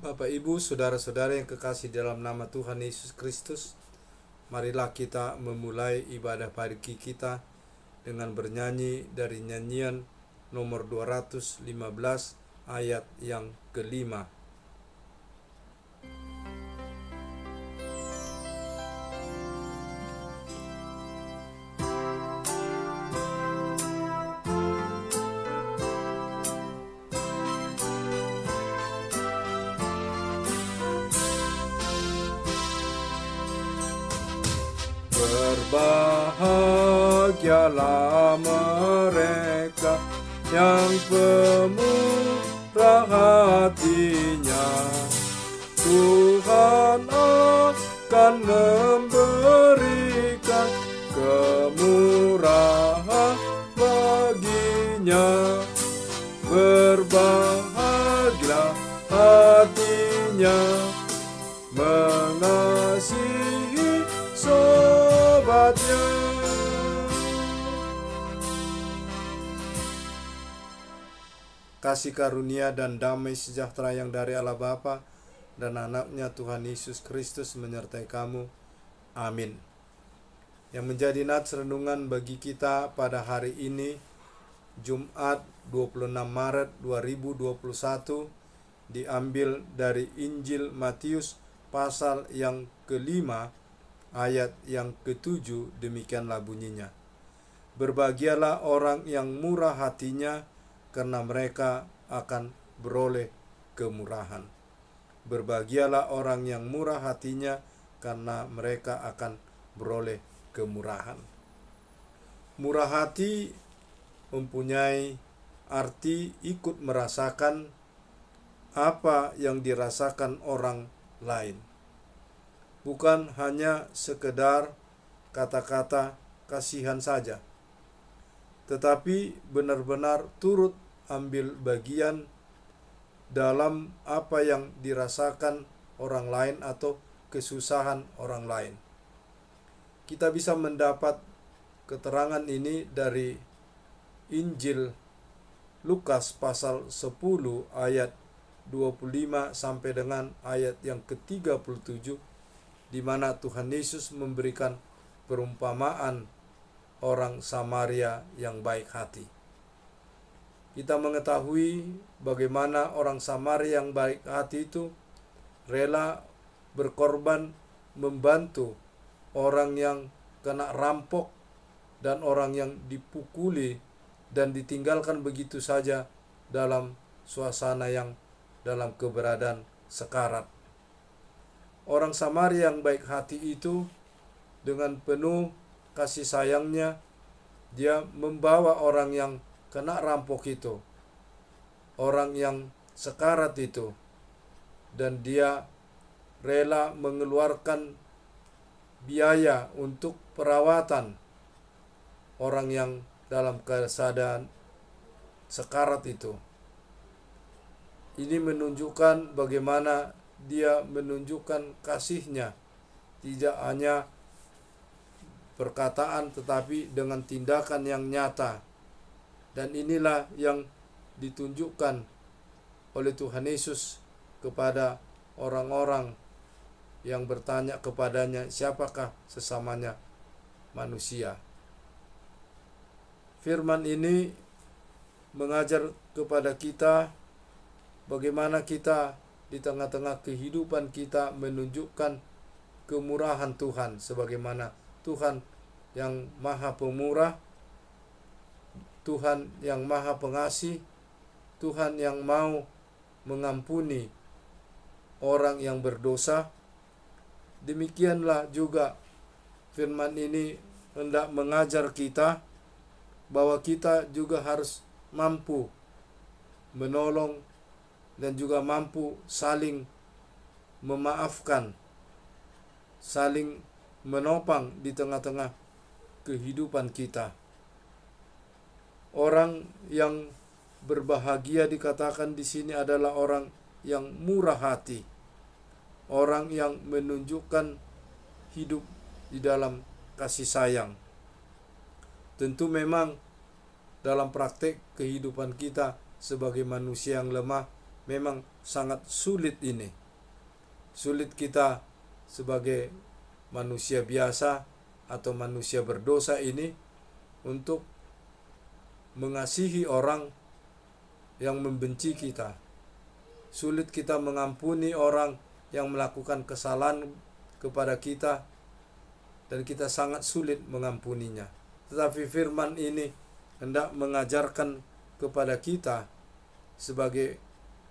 Bapak, Ibu, saudara-saudara yang kekasih dalam nama Tuhan Yesus Kristus, marilah kita memulai ibadah pagi kita dengan bernyanyi dari nyanyian nomor 215 ayat yang kelima. Berbahagialah mereka yang pemurah hatinya, Tuhan akan memberikan kemurahan baginya. Berbahagialah hatinya, mengasihi sobatnya. Kasih karunia dan damai sejahtera yang dari Allah Bapa dan anaknya Tuhan Yesus Kristus menyertai kamu. Amin. Yang menjadi nats renungan bagi kita pada hari ini, Jumat 26 Maret 2021, diambil dari Injil Matius pasal yang kelima ayat yang ketujuh. Demikianlah bunyinya. Berbahagialah orang yang murah hatinya, karena mereka akan beroleh kemurahan. Berbahagialah orang yang murah hatinya, karena mereka akan beroleh kemurahan. Murah hati mempunyai arti ikut merasakan apa yang dirasakan orang lain. Bukan hanya sekedar kata-kata kasihan saja, tetapi benar-benar turut ambil bagian dalam apa yang dirasakan orang lain atau kesusahan orang lain. Kita bisa mendapat keterangan ini dari Injil Lukas pasal 10 ayat 25 sampai dengan ayat yang ke-37, di mana Tuhan Yesus memberikan perumpamaan orang Samaria yang baik hati. Kita mengetahui bagaimana orang Samaria yang baik hati itu rela berkorban membantu orang yang kena rampok dan orang yang dipukuli dan ditinggalkan begitu saja dalam suasana yang dalam keberadaan sekarat. Orang Samaria yang baik hati itu dengan penuh kasih sayangnya, dia membawa orang yang kena rampok itu, orang yang sekarat itu, dan dia rela mengeluarkan biaya untuk perawatan orang yang dalam keadaan sekarat itu. Ini menunjukkan bagaimana dia menunjukkan kasihnya, tidak hanya perkataan tetapi dengan tindakan yang nyata. Dan inilah yang ditunjukkan oleh Tuhan Yesus kepada orang-orang yang bertanya kepadanya, siapakah sesamanya manusia. Firman ini mengajar kepada kita bagaimana kita di tengah-tengah kehidupan kita menunjukkan kemurahan Tuhan, sebagaimana Tuhan yang Maha Pemurah, Tuhan yang Maha Pengasih, Tuhan yang mau mengampuni orang yang berdosa. Demikianlah juga firman ini hendak mengajar kita bahwa kita juga harus mampu menolong dan juga mampu saling memaafkan, saling menopang di tengah-tengah kehidupan kita. Orang yang berbahagia dikatakan di sini adalah orang yang murah hati, orang yang menunjukkan hidup di dalam kasih sayang. Tentu memang dalam praktek kehidupan kita sebagai manusia yang lemah, memang sangat sulit ini. Sulit kita sebagai manusia biasa atau manusia berdosa ini untuk mengasihi orang yang membenci kita. Sulit kita mengampuni orang yang melakukan kesalahan kepada kita, dan kita sangat sulit mengampuninya. Tetapi firman ini hendak mengajarkan kepada kita sebagai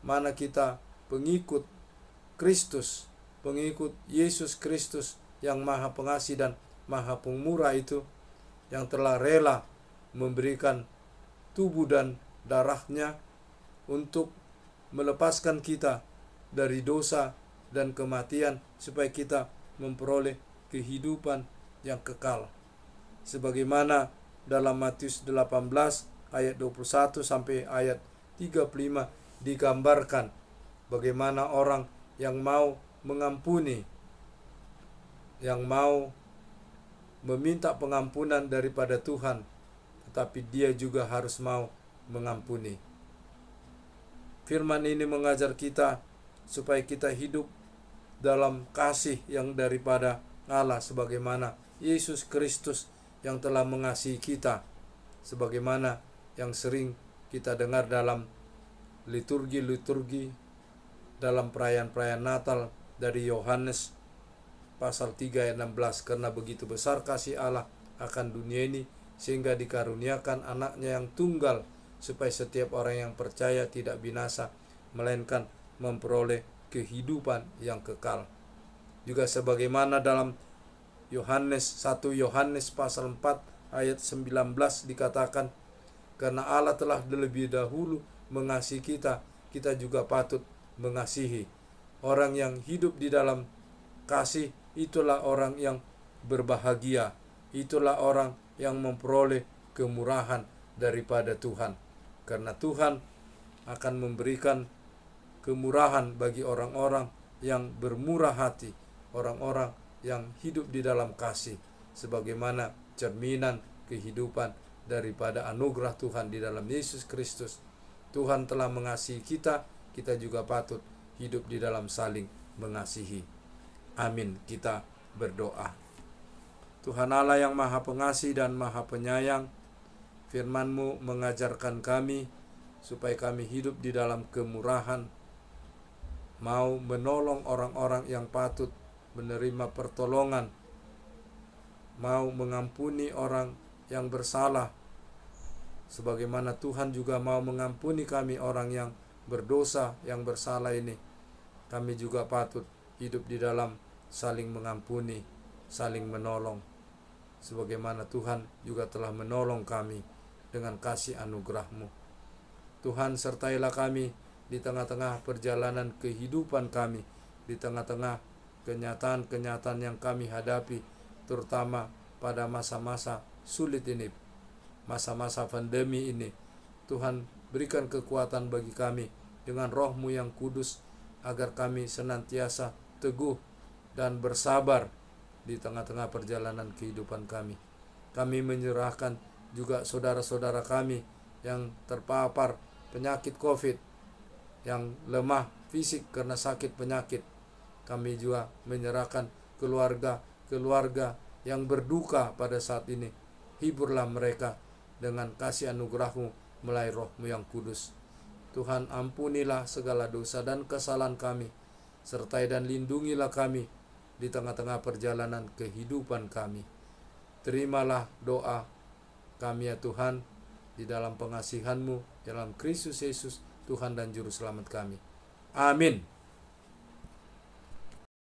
mana kita pengikut Kristus, pengikut Yesus Kristus yang Maha Pengasih dan Maha Pemurah itu, yang telah rela memberikan tubuh dan darahnya untuk melepaskan kita dari dosa dan kematian, supaya kita memperoleh kehidupan yang kekal. Sebagaimana dalam Matius 18 ayat 21 sampai ayat 35 digambarkan bagaimana orang yang mau mengampuni, yang mau meminta pengampunan daripada Tuhan, tetapi dia juga harus mau mengampuni. Firman ini mengajar kita supaya kita hidup dalam kasih yang daripada Allah, sebagaimana Yesus Kristus yang telah mengasihi kita, sebagaimana yang sering kita dengar dalam liturgi-liturgi, dalam perayaan-perayaan Natal dari Yohanes pasal 3 ayat 16, karena begitu besar kasih Allah akan dunia ini sehingga dikaruniakan anaknya yang tunggal, supaya setiap orang yang percaya tidak binasa, melainkan memperoleh kehidupan yang kekal. Juga sebagaimana dalam Yohanes 1 Yohanes pasal 4 ayat 19 dikatakan, karena Allah telah lebih dahulu mengasihi kita, kita juga patut mengasihi. Orang yang hidup di dalam kasih, itulah orang yang berbahagia, itulah orang yang memperoleh kemurahan daripada Tuhan. Karena Tuhan akan memberikan kemurahan bagi orang-orang yang bermurah hati, orang-orang yang hidup di dalam kasih, sebagaimana cerminan kehidupan daripada anugerah Tuhan di dalam Yesus Kristus. Tuhan telah mengasihi kita, kita juga patut hidup di dalam saling mengasihi. Amin. Kita berdoa. Tuhan Allah yang Maha Pengasih dan Maha Penyayang, firman-Mu mengajarkan kami supaya kami hidup di dalam kemurahan, mau menolong orang-orang yang patut menerima pertolongan, mau mengampuni orang yang bersalah, sebagaimana Tuhan juga mau mengampuni kami orang yang berdosa, yang bersalah ini. Kami juga patut hidup di dalam saling mengampuni, saling menolong, sebagaimana Tuhan juga telah menolong kami dengan kasih anugerah-Mu. Tuhan, sertailah kami di tengah-tengah perjalanan kehidupan kami, di tengah-tengah kenyataan-kenyataan yang kami hadapi, terutama pada masa-masa sulit ini, masa-masa pandemi ini. Tuhan, berikan kekuatan bagi kami dengan Roh-Mu yang kudus, agar kami senantiasa teguh dan bersabar di tengah-tengah perjalanan kehidupan kami. Kami menyerahkan juga saudara-saudara kami yang terpapar penyakit COVID, yang lemah fisik karena sakit penyakit. Kami juga menyerahkan keluarga-keluarga yang berduka pada saat ini. Hiburlah mereka dengan kasih anugerah-Mu melalui Roh-Mu yang kudus. Tuhan, ampunilah segala dosa dan kesalahan kami, sertai dan lindungilah kami di tengah-tengah perjalanan kehidupan kami. Terimalah doa kami ya Tuhan, di dalam pengasihan-Mu, dalam Kristus Yesus, Tuhan dan Juru Selamat kami. Amin.